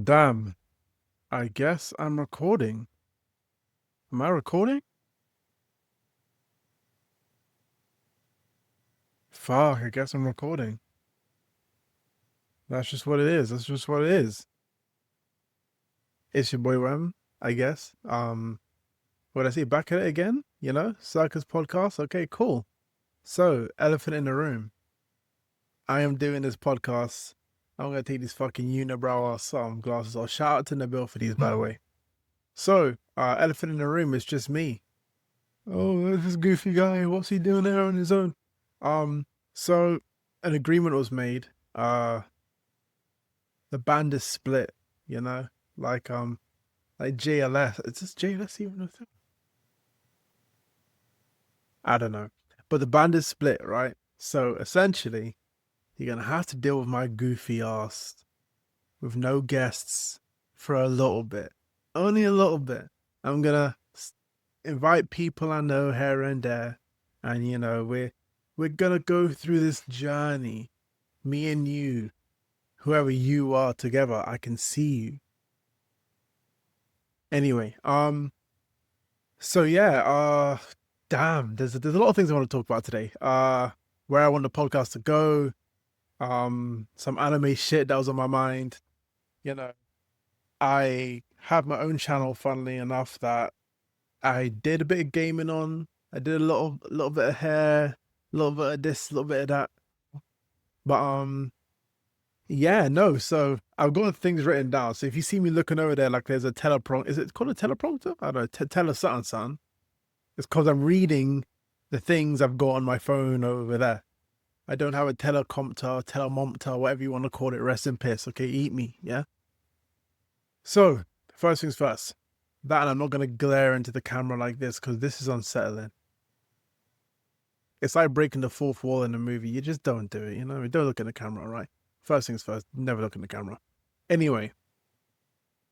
Damn, I guess I'm recording. Am I recording? Fuck, I guess I'm recording. That's just what it is. That's just what it is. It's your boy Ram, I guess. What I see back at it again, Circus podcast. Okay, cool. So, elephant in the room. I am doing this podcast. I'm gonna take these fucking unibrow glasses off. Shout out to Nabil for these, by the way. So, elephant in the room is just me. Oh, this goofy guy. What's he doing there on his own? Um, so an agreement was made. The band is split, you know, like like JLS. Is this JLS even a thing? I don't know. But the band is split, right? So essentially, you're gonna have to deal with my goofy ass with no guests for a little bit. Only a little bit. I'm gonna invite people I know here and there, and we're gonna go through this journey, me and you, whoever you are together. I can see you. Anyway, so yeah, damn, there's a lot of things I want to talk about today. Where I want the podcast to go, some anime shit that was on my mind. You know, I have my own channel, funnily enough, that I did a bit of gaming on. I did a little bit of hair, a little bit of this, a little bit of that. But yeah, no. So I've got things written down. So if you see me looking over there, like there's a teleprompter. Is it called a teleprompter? I don't know. Tell us something, son. It's because I'm reading the things I've got on my phone over there. I don't have a telecompter, telemompter, whatever you want to call it. Rest in peace. Okay, eat me. Yeah. So first things first. That, and I'm not gonna glare into the camera like this because this is unsettling. It's like breaking the fourth wall in a movie. You just don't do it. Don't look in the camera, right? First things first. Never look in the camera. Anyway,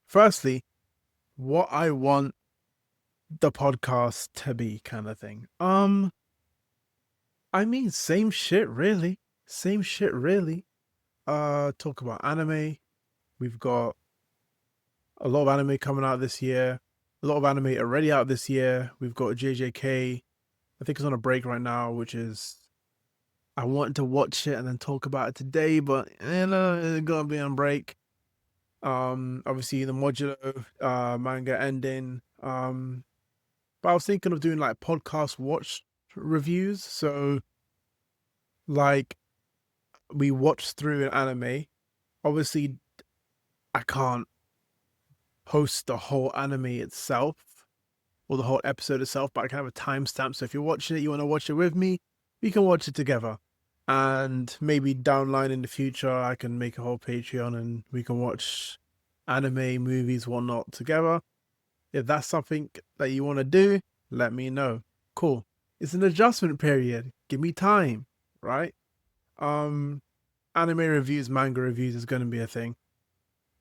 firstly, what I want the podcast to be, kind of thing. I mean, same shit, really. Same shit, really. Talk about anime. We've got a lot of anime coming out this year. A lot of anime already out this year. We've got JJK. I think it's on a break right now, which is I wanted to watch it and then talk about it today, but it's gonna be on break. Obviously the modular manga ending. But I was thinking of doing like podcast watch reviews. So like we watch through an anime. Obviously I can't post the whole anime itself or the whole episode itself, but I can have a timestamp. So if you're watching it, you want to watch it with me, we can watch it together. And maybe down line in the future, I can make a whole Patreon and we can watch anime, movies, whatnot together. If that's something that you want to do, let me know. Cool. It's an adjustment period. Give me time, right? Anime reviews, manga reviews is going to be a thing.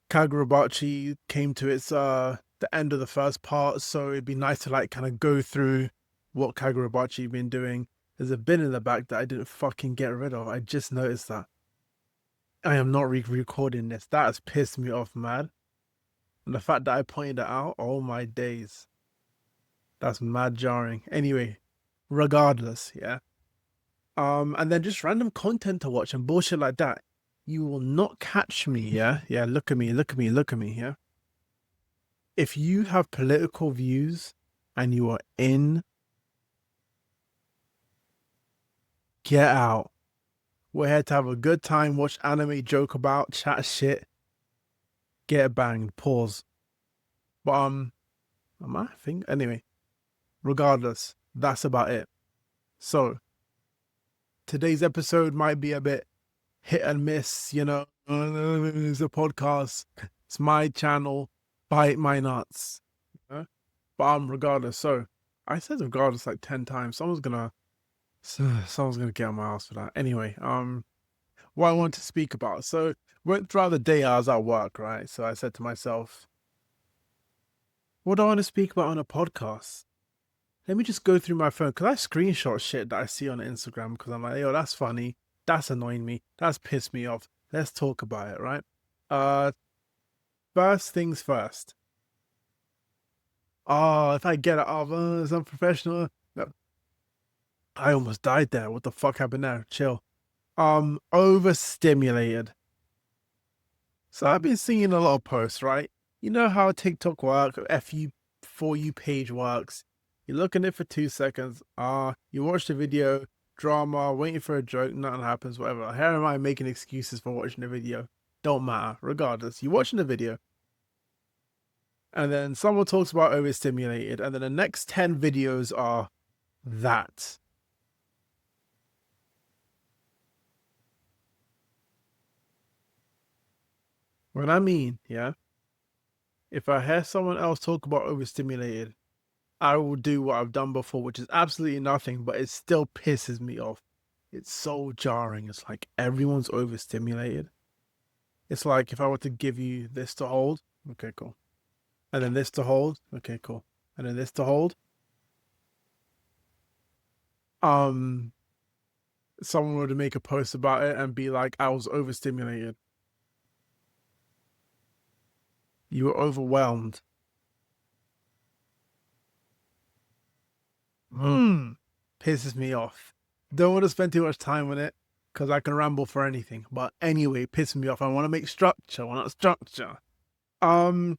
Kagurabachi came to its the end of the first part, so it'd be nice to like kind of go through what Kagurabachi been doing. There's a bin in the back that I didn't fucking get rid of. I just noticed that. I am not recording this. That has pissed me off, mad. And the fact that I pointed it out, oh my days. That's mad jarring. Anyway, regardless, yeah. And then just random content to watch and bullshit like that. You will not catch me, yeah? Yeah, look at me, look at me, look at me, yeah? If you have political views and you are in, get out. We're here to have a good time, watch anime, joke about, chat shit, get banged, pause. But am I think anyway, regardless, that's about it. So today's episode might be a bit hit and miss, it's a podcast, it's my channel, bite my nuts. But regardless, so I said regardless like 10 times. Someone's gonna get on my ass for that. Anyway, what I want to speak about. So throughout the day I was at work, right? So I said to myself, what do I want to speak about on a podcast? Let me just go through my phone because I screenshot shit that I see on Instagram because I'm like, yo, that's funny. That's annoying me. That's pissed me off. Let's talk about it, right? First things first. Oh, if I get it off, it's unprofessional. No, I almost died there. What the fuck happened there? Chill. Overstimulated. So I've been seeing a lot of posts, right? You know how TikTok works, FU for you page works. You look at it for 2 seconds. You watch the video, drama, waiting for a joke, nothing happens, whatever. Here am I making excuses for watching the video. Don't matter. Regardless, you're watching the video. And then someone talks about overstimulated, and then the next 10 videos are that. What I mean, yeah, if I hear someone else talk about overstimulated, I will do what I've done before, which is absolutely nothing, but it still pisses me off. It's so jarring. It's like everyone's overstimulated. It's like if I were to give you this to hold, okay, cool. And then this to hold, okay, cool. And then this to hold. Um, Someone were to make a post about it and be like, I was overstimulated. You were overwhelmed. Pisses me off. Don't want to spend too much time on it because I can ramble for anything. But anyway, pisses me off. I want to make structure. I want structure. Um,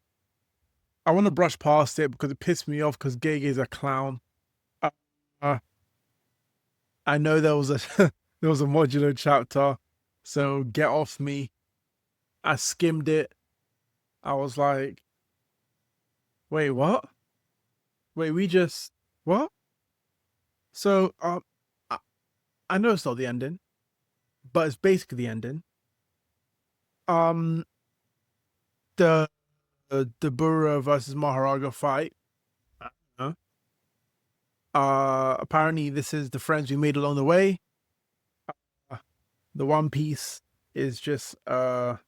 I want to brush past it because it pissed me off because Gege's a clown. Uh, uh, I know there was a there was a modular chapter, so get off me. I skimmed it. I was like, wait, what? Wait, we just what? So I, I know it's not the ending, but it's basically the ending. Um, the Burra versus Maharaga fight. Uh, Apparently this is the friends we made along the way. Uh, the One Piece is just a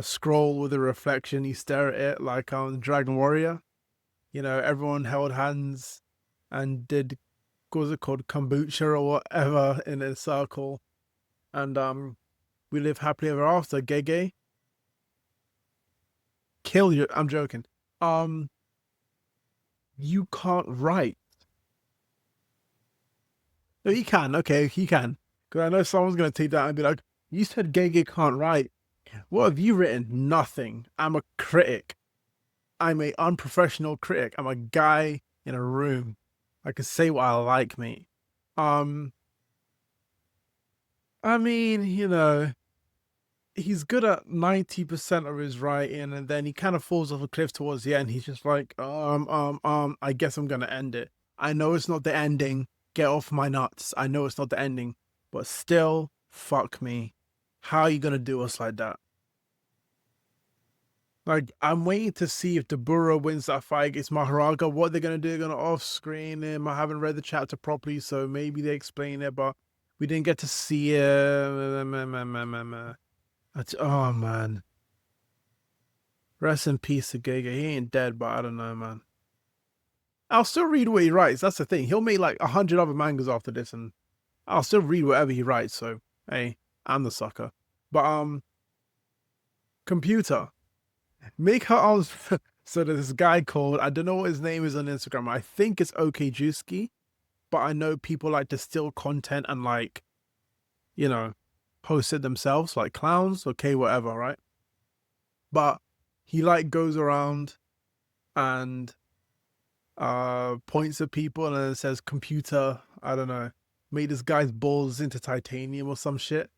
scroll with a reflection. You stare at it like on Dragon Warrior. You know, everyone held hands and did what was it called, kombucha or whatever in a circle, and we live happily ever after. Gege, kill you. I'm joking. Um, you can't write. No, he can. Okay, he can. Because I know someone's gonna take that and be like, "You said Gege can't write. What have you written? Nothing. I'm a critic. I'm a unprofessional critic. I'm a guy in a room. I can say what I like, mate. Um, I mean, you know, he's good at 90% of his writing, and then he kind of falls off a cliff towards the end. He's just like, I guess I'm gonna end it. I know it's not the ending. Get off my nuts. I know it's not the ending, but still, fuck me. How are you gonna do us like that? Like, I'm waiting to see if the Burrow wins that fight against Maharaga. What they're gonna do? They're gonna off-screen him. I haven't read the chapter properly, so maybe they explain it, but we didn't get to see it. Oh man, rest in peace to Giga. He ain't dead, but I don't know, man. I'll still read what he writes. That's the thing. He'll make like 100 other mangas after this, and I'll still read whatever he writes. So hey, I'm the sucker. But computer, make her arms. So there's this guy called, I don't know what his name is on Instagram. I think it's OKJuski, but I know people like to steal content and like, you know, post it themselves like clowns. Okay, whatever, right? But he like goes around and points at people and then it says computer, I don't know, made this guy's balls into titanium or some shit.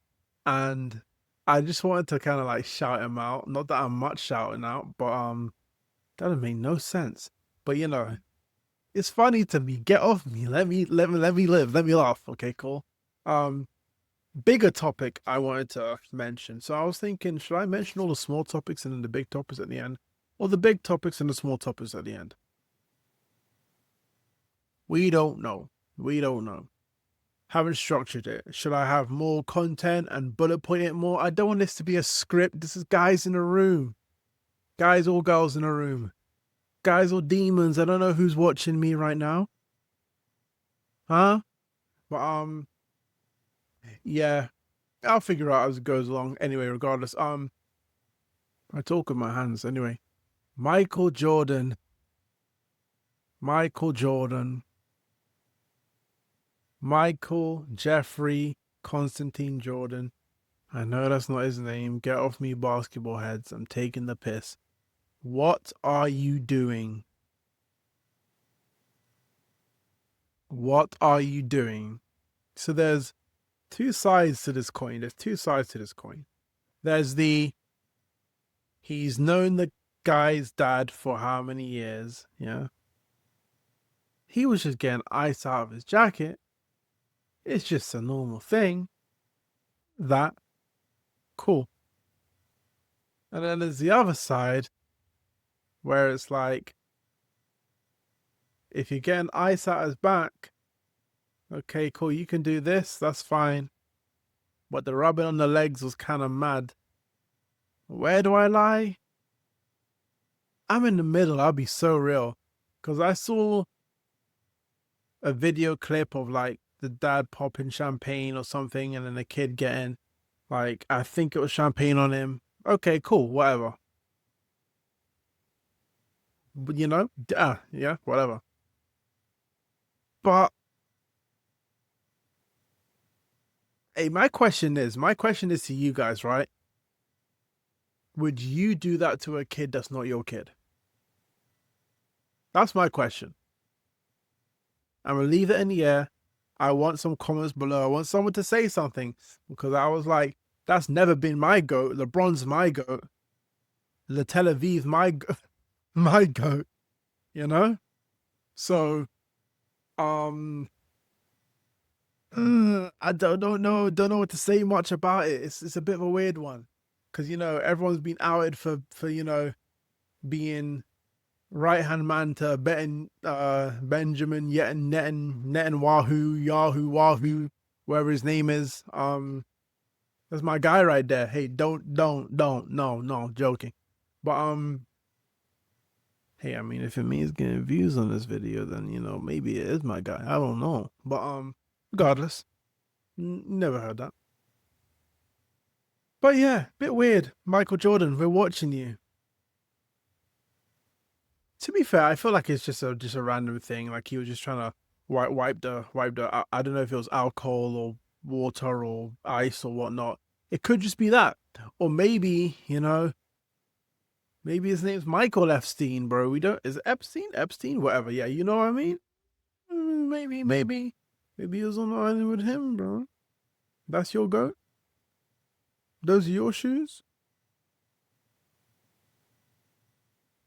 And I just wanted to kind of like shout him out. Not that I'm much shouting out, but that would make no sense. But you know, it's funny to me. Get off me. Let me live. Let me laugh. Okay, cool. Um, Bigger topic I wanted to mention. So I was thinking, should I mention all the small topics and then the big topics at the end? Or the big topics and the small topics at the end? We don't know. We don't know. Haven't structured it. Should I have more content and bullet point it more? I don't want this to be a script. This is guys in a room. Guys or girls in a room. Guys or demons. I don't know who's watching me right now. Huh? But yeah. I'll figure out as it goes along. Anyway, regardless. I talk with my hands anyway. Michael Jordan. Michael Jordan. Michael Jeffrey Constantine Jordan. I know that's not his name. Get off me, basketball heads. I'm taking the piss. What are you doing? What are you doing? So there's two sides to this coin. There's two sides to this coin. There's the he's known the guy's dad for how many years? Yeah. He was just getting ice out of his jacket. It's just a normal thing. That cool. And then there's the other side where it's like if you're getting ice out his back, okay, cool, you can do this, that's fine. But the rubbing on the legs was kind of mad. Where do I lie? I'm in the middle, I'll be so real. Because I saw a video clip of like the dad popping champagne or something and then the kid getting like, I think it was champagne on him. Okay, cool, whatever. But you know, yeah, whatever. But hey, my question is to you guys, right? Would you do that to a kid that's not your kid? That's my question. I'm gonna leave it in the air. I want some comments below. I want someone to say something because I was like, that's never been my goat. LeBron's my goat. Le Tel Aviv my goat. You know. So, I don't know what to say much about it. It's a bit of a weird one because you know everyone's been outed for being right hand man to Benjamin Yahoo Wahoo, wherever his name is. That's my guy right there. Hey, don't, no, joking. But hey, I mean, if it means getting views on this video, then you know maybe it is my guy. I don't know, but regardless, never heard that. But yeah, bit weird. Michael Jordan, we're watching you. To be fair, I feel like it's just a random thing. Like he was just trying to wipe the I don't know if it was alcohol or water or ice or whatnot. It could just be that, or maybe you know, maybe his name's Michael Epstein, bro. We don't is it Epstein, whatever. Yeah, you know what I mean. Maybe he was on the island with him, bro. That's your goat. Those are your shoes.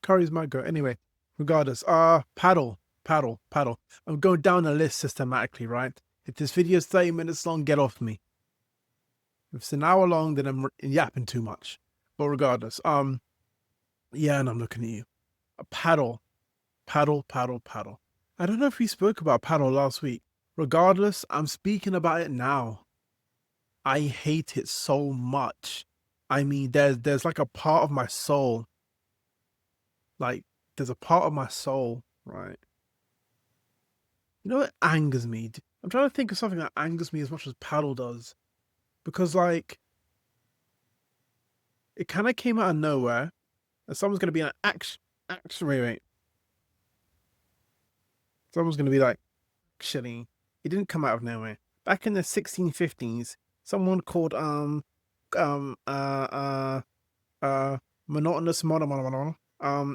Curry's my goat. Anyway, regardless, paddle. I'm going down the list systematically, right? If this video is 30 minutes long, get off me. If it's an hour long, then I'm yapping too much. But regardless, yeah, and I'm looking at you. A paddle. I don't know if we spoke about paddle last week. Regardless, I'm speaking about it now. I hate it so much. I mean, there's like a part of my soul. Like, there's a part of my soul, right? You know what angers me? I'm trying to think of something that angers me as much as paddle does. Because like it kind of came out of nowhere. And someone's gonna be like, wait. Someone's gonna be like, actually, it didn't come out of nowhere. Back in the 1650s, someone called monotonous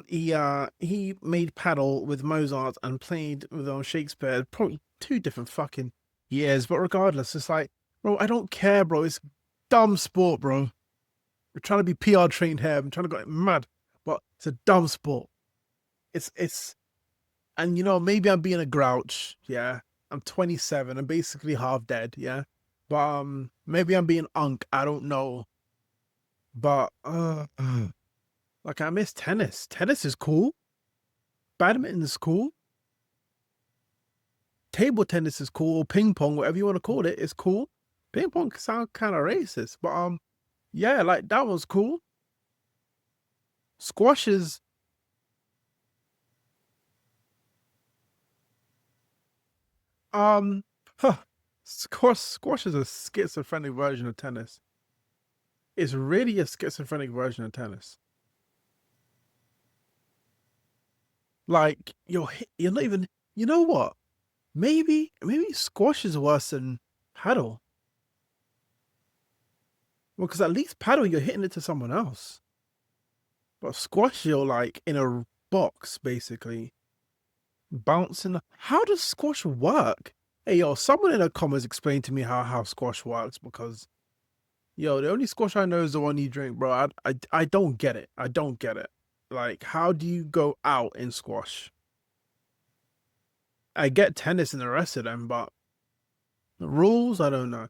he made paddle with Mozart and played with Shakespeare. Probably two different fucking years, but regardless, it's like, bro, I don't care, bro. It's dumb sport, bro. We're trying to be PR trained here. I'm trying to go mad, but it's a dumb sport. It's and you know maybe I'm being a grouch. Yeah, I'm 27. I'm basically half dead. Yeah, but maybe I'm being unk. I don't know. But like I miss tennis. Tennis is cool. Badminton is cool. Table tennis is cool. Ping pong, whatever you want to call it, is cool. Ping pong can sound kind of racist, but yeah, like that was cool. Squash is huh, squash is a schizophrenic version of tennis. It's really a schizophrenic version of tennis. Like you're not even. You know what? Maybe squash is worse than paddle. Well, because at least paddle you're hitting it to someone else, but squash you're like in a box basically bouncing. How does squash work? Hey yo, someone in the comments explain to me how squash works because yo, the only squash I know is the one you drink, bro. I don't get it. I don't get it. Like, how do you go out in squash? I get tennis and the rest of them, but the rules, I don't know.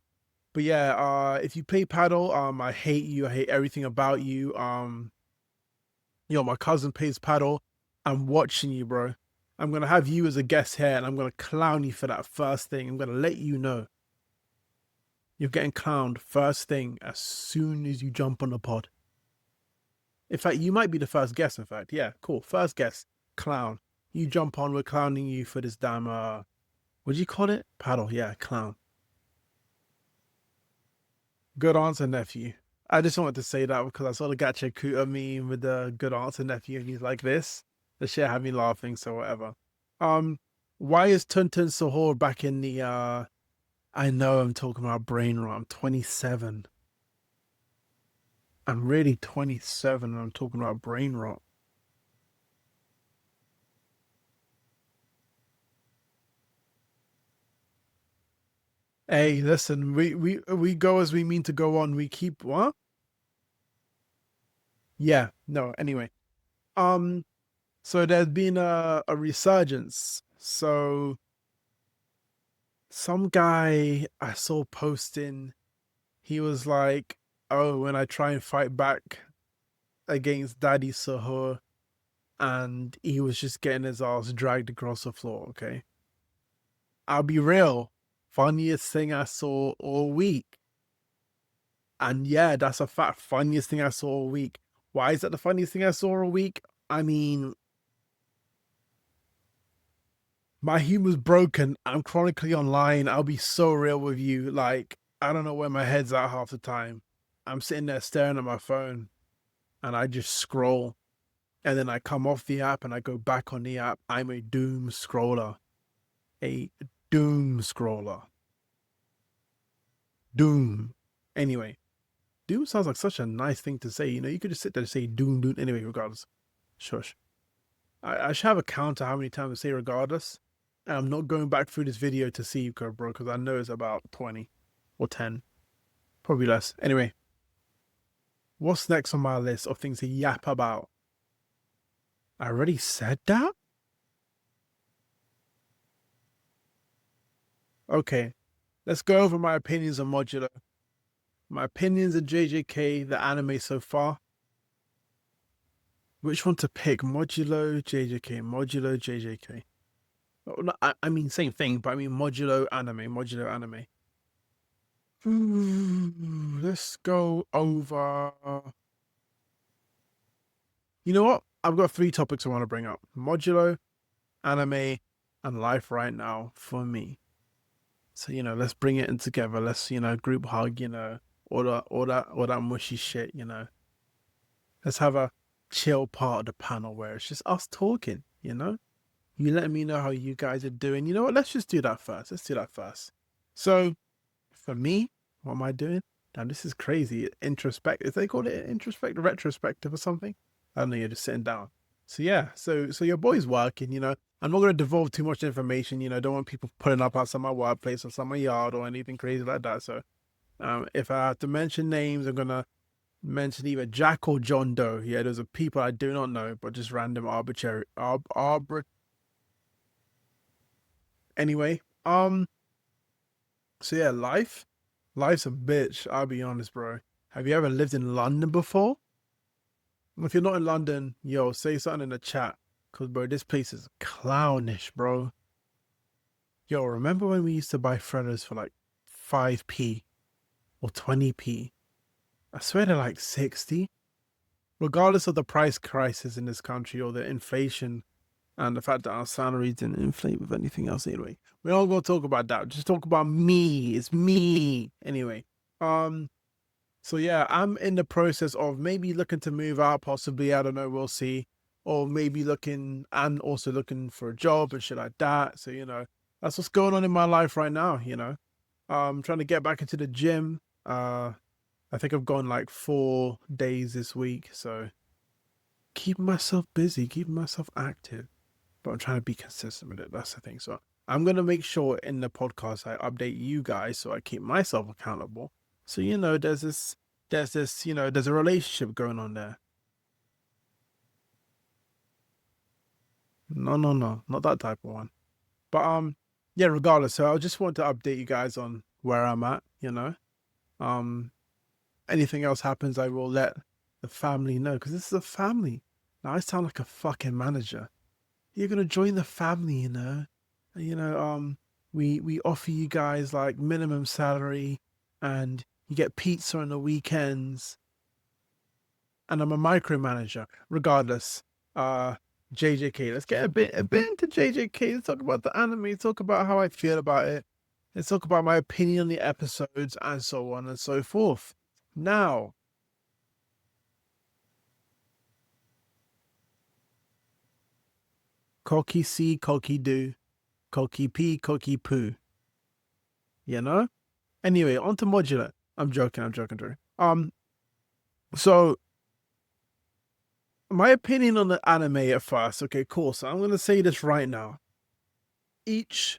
But yeah, if you play paddle, I hate you. I hate everything about you. Yo, my cousin plays paddle. I'm watching you, bro. I'm gonna have you as a guest here, and I'm gonna clown you for that first thing. I'm gonna let you know you're getting clowned first thing as soon as you jump on the pod. In fact, you might be the first guest. In fact, yeah, cool. First guest, clown. You jump on. We're clowning you for this damn what do you call it? Paddle. Yeah, clown. Good answer, nephew. I just wanted to say that because I saw the Gacha Kuta meme with the good answer, nephew, and he's like this. The shit had me laughing, so whatever. Um, why is Tuntun Sahur back in the I know I'm talking about brain rot. I'm 27. I'm really 27 and I'm talking about brain rot. Hey, listen, we go as we mean to go on. We keep what? Yeah, no, anyway. Um, so there's been a resurgence. So some guy I saw posting, he was like, "Oh, when I try and fight back against Daddy Sahur," and he was just getting his ass dragged across the floor. Okay, I'll be real, funniest thing I saw all week, and yeah, that's a fact. Funniest thing I saw all week. Why is that the funniest thing I saw all week? I mean, my humor's broken. I'm chronically online. I'll be so real with you. Like, I don't know where my head's at half the time. I'm sitting there staring at my phone and I just scroll. And then I come off the app and I go back on the app. I'm a doom scroller. A doom scroller. Doom. Anyway, doom sounds like such a nice thing to say. You know, you could just sit there and say doom, doom. Anyway, regardless. Shush. I should have a counter how many times I say regardless. And I'm not going back through this video to see you, bro, because I know it's about 20 or 10. Probably less. Anyway, what's next on my list of things to yap about? I already said that? Okay, let's go over my opinions on Modular. My opinions of JJK, the anime so far. Which one to pick? Modulo, JJK, Modulo, JJK. Oh, no, I mean, same thing, but I mean Modulo anime, Modulo anime. Let's go over. You know what? I've got three topics I want to bring up: Modulo, anime, and life right now for me. So let's bring it in together. Let's group hug. All that mushy shit. Let's have a chill part of the panel where it's just us talking. You let me know how you guys are doing. You know what? Let's just do that first. Let's do that first. So, for me, what am I doing? Now, this is crazy. Introspective. They call it introspective, retrospective, or something. I don't know. You're just sitting down. So yeah. So your boy's working. I'm not going to divulge too much information. Don't want people putting up outside my workplace or some my yard or anything crazy like that. So, if I have to mention names, I'm gonna mention either Jack or John Doe. Yeah, those are people I do not know, but just random arbitrary Anyway, so yeah, life's a bitch. I'll be honest, bro. Have you ever lived in London before? If you're not in London, yo, say something in the chat, cause bro, this place is clownish, bro. Yo, remember when we used to buy Freddos for like 5p or 20p? I swear they're like 60. Regardless of the price crisis in this country or the inflation and the fact that our salaries didn't inflate with anything else anyway. We're not gonna talk about that. Just talk about me. It's me. Anyway. So yeah, I'm in the process of maybe looking to move out, possibly. I don't know, we'll see. or maybe looking and also looking for a job and shit like that. So, that's what's going on in my life right now. Trying to get back into the gym. I think I've gone like 4 days this week. So keeping myself busy, keeping myself active, but I'm trying to be consistent with it. That's the thing. So I'm going to make sure in the podcast I update you guys so I keep myself accountable. So, there's a relationship going on there. No, no, no, not that type of one. But yeah, regardless. So I just want to update you guys on where I'm at. Um, anything else happens, I will let the family know because this is a family. Now I sound like a fucking manager. You're gonna join the family. And, we offer you guys like minimum salary, and you get pizza on the weekends. And I'm a micromanager. Regardless, JJK. Let's get a bit into JJK. Let's talk about the anime. Talk about how I feel about it. Let's talk about my opinion on the episodes and so on and so forth. Now, Koki see, Koki do, Koki pee, Koki poo. You know? Anyway, on to modular. I'm joking, Drew. So my opinion on the anime at first, okay, cool. So I'm gonna say this right now. Each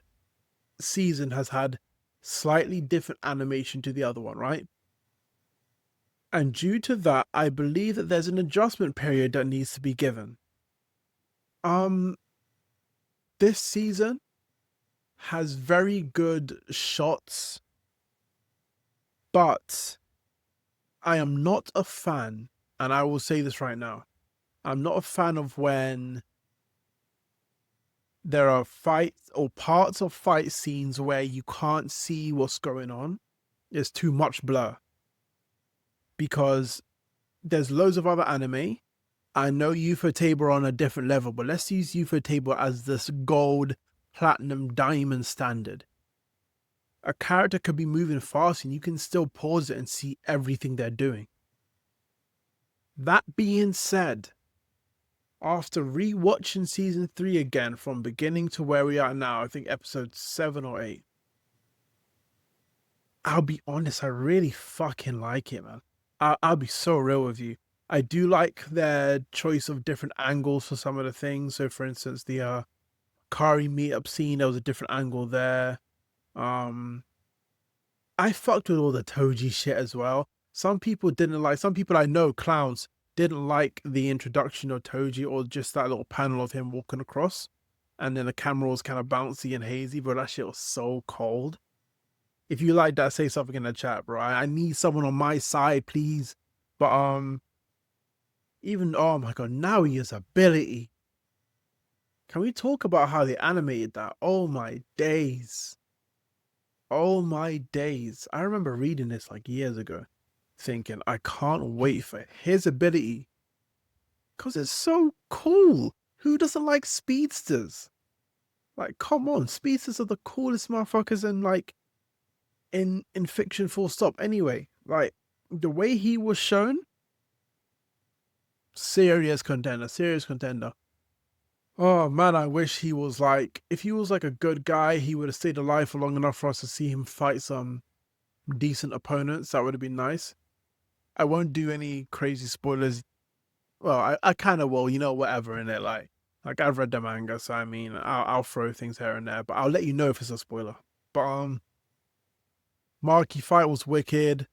season has had slightly different animation to the other one, right? And due to that, I believe that there's an adjustment period that needs to be given. Um, this season has very good shots, but I am not a fan, and I will say this right now. I'm not a fan of when there are fights or parts of fight scenes where you can't see what's going on. There's too much blur. Because there's loads of other anime. I know Ufotable are on a different level, but let's use Ufotable as this gold, platinum, diamond standard. A character could be moving fast and you can still pause it and see everything they're doing. That being said, after rewatching season 3 again from beginning to where we are now, I think episode 7 or 8, I'll be honest, I really fucking like it, man. I'll be so real with you. I do like their choice of different angles for some of the things. So, for instance, the Kari meetup scene, there was a different angle there. I fucked with all the Toji shit as well. Some people I know, clowns, didn't like the introduction of Toji or just that little panel of him walking across. And then the camera was kind of bouncy and hazy, but that shit was so cold. If you like that, say something in the chat, bro. I need someone on my side, please. But even oh my god, now he has ability. Can we talk about how they animated that? Oh my days. Oh my days. I remember reading this like years ago, thinking I can't wait for his ability. Cause it's so cool. Who doesn't like speedsters? Like, come on, speedsters are the coolest motherfuckers in fiction, full stop. Anyway, like the way he was shown, serious contender. Oh man, I wish he was like, if he was like a good guy, he would have stayed alive for long enough for us to see him fight some decent opponents. That would have been nice. I won't do any crazy spoilers. Well, I kind of will, whatever in it. Like I've read the manga, so I mean, I'll throw things here and there, but I'll let you know if it's a spoiler. But Marky fight was wicked.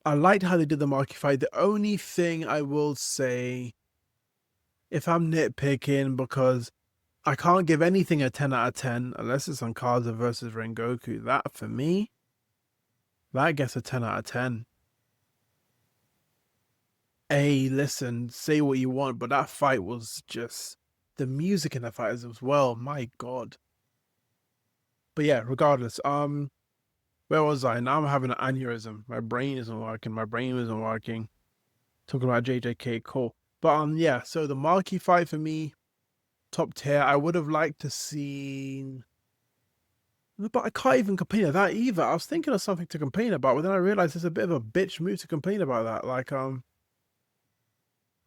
I liked how they did the Marky fight. The only thing I will say, if I'm nitpicking, because I can't give anything a 10 out of 10 unless it's on Kaza versus Rengoku. That, for me, that gets a 10 out of 10. Hey, listen, say what you want, but that fight was just... The music in that fight as well, my god. But yeah, regardless, where was I? Now I'm having an aneurysm. My brain isn't working. Talking about JJK, cool. But yeah, so the Marky fight for me, top tier. I would have liked to see, but I can't even complain of that either. I was thinking of something to complain about, but then I realized it's a bit of a bitch move to complain about that. Like,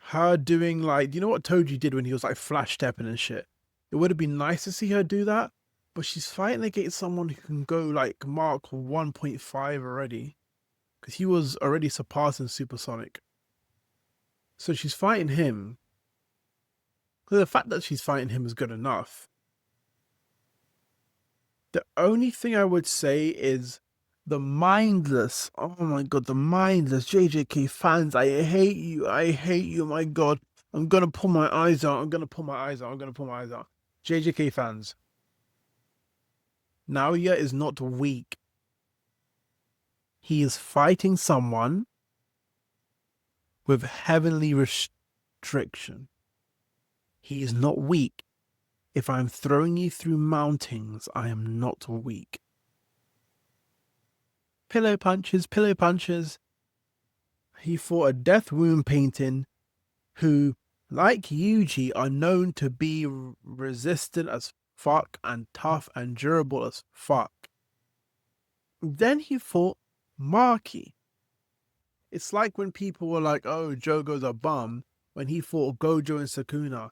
her doing like, you know what Toji did when he was like flash stepping and shit? It would have been nice to see her do that, but she's fighting against someone who can go like Mark 1.5 already, because he was already surpassing Supersonic. So she's fighting him. The fact that she's fighting him is good enough. The only thing I would say is the mindless, oh my god, the mindless JJK fans. I hate you. I hate you. My god. I'm gonna pull my eyes out. I'm gonna pull my eyes out. I'm gonna pull my eyes out. JJK fans. Naoya is not weak. He is fighting someone with heavenly restriction. He is not weak. If I'm throwing you through mountains, I am not weak. Pillow punches, pillow punches. He fought a death wound painting who, like Yuji, are known to be resistant as fuck and tough and durable as fuck. Then he fought Maki. It's like when people were like, oh, Jogo's a bum, when he fought Gojo and Sukuna.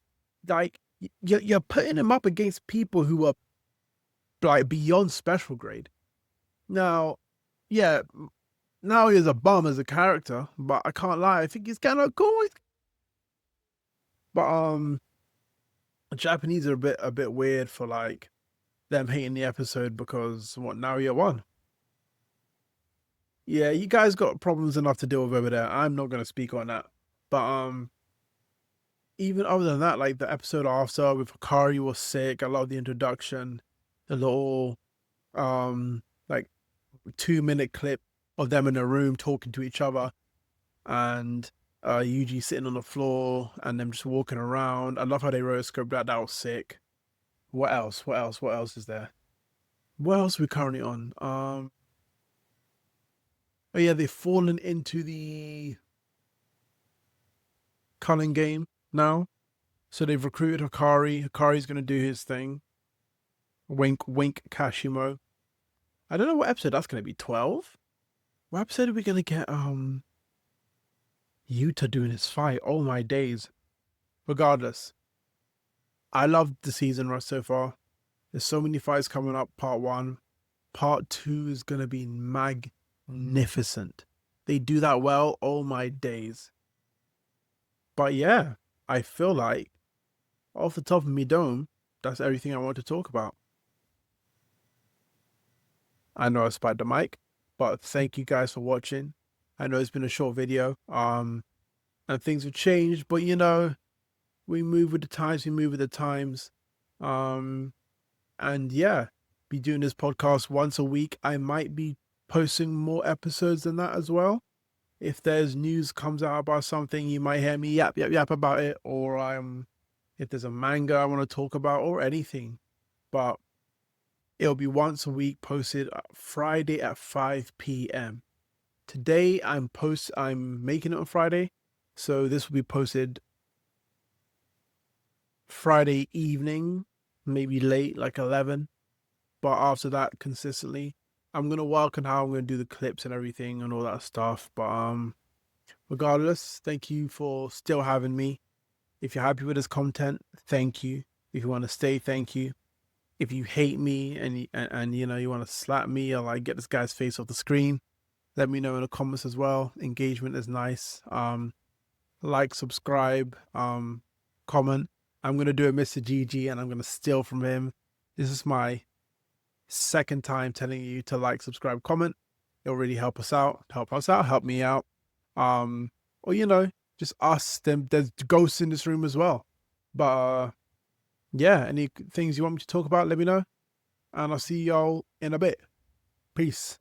Like, you're putting him up against people who are like beyond special grade. Now, yeah, now he's a bum as a character, but I can't lie, I think he's kind of cool. But Japanese are a bit weird for like them hating the episode because what, Naoya won. Yeah, you guys got problems enough to deal with over there. I'm not gonna speak on that. But even other than that, like the episode after with Hikari was sick. I love the introduction, the little like 2-minute clip of them in a room talking to each other, and Yuji sitting on the floor and them just walking around. I love how they wrote a script that was sick. What else? What else? What else is there? What else are we currently on? Oh yeah, they've fallen into the Culling game now. So they've recruited Hikari. Hikari's gonna do his thing. Wink, wink, Kashimo. I don't know what episode that's gonna be. 12? What episode are we gonna get? Yuta doing his fight. Oh my days. Regardless, I loved the season right so far. There's so many fights coming up. Part 1, Part 2 is gonna be magnificent. They do that well. Oh my days. But yeah, I feel like off the top of me dome, that's everything I want to talk about. I know I spiked the mic, but thank you guys for watching. I know it's been a short video, and things have changed, but you know, we move with the times, and yeah, be doing this podcast once a week. I might be posting more episodes than that as well. If there's news comes out about something, you might hear me yap about it, or if there's a manga I want to talk about or anything. But it'll be once a week, posted Friday at 5 p.m. Today I'm making it on Friday, so this will be posted Friday evening, maybe late, like 11. But after that, consistently, I'm gonna work on how I'm gonna do the clips and everything and all that stuff. But regardless, thank you for still having me. If you're happy with this content, thank you. If you want to stay, thank you. If you hate me and you know you want to slap me or like get this guy's face off the screen, let me know in the comments as well. Engagement is nice. Like, subscribe, comment. I'm gonna do a Mr. GG and I'm gonna steal from him. This is my second time telling you to like, subscribe, comment. It'll really help us out, help me out. Or you know, just us. There's ghosts in this room as well. But yeah, any things you want me to talk about, let me know. And I'll see y'all in a bit. Peace.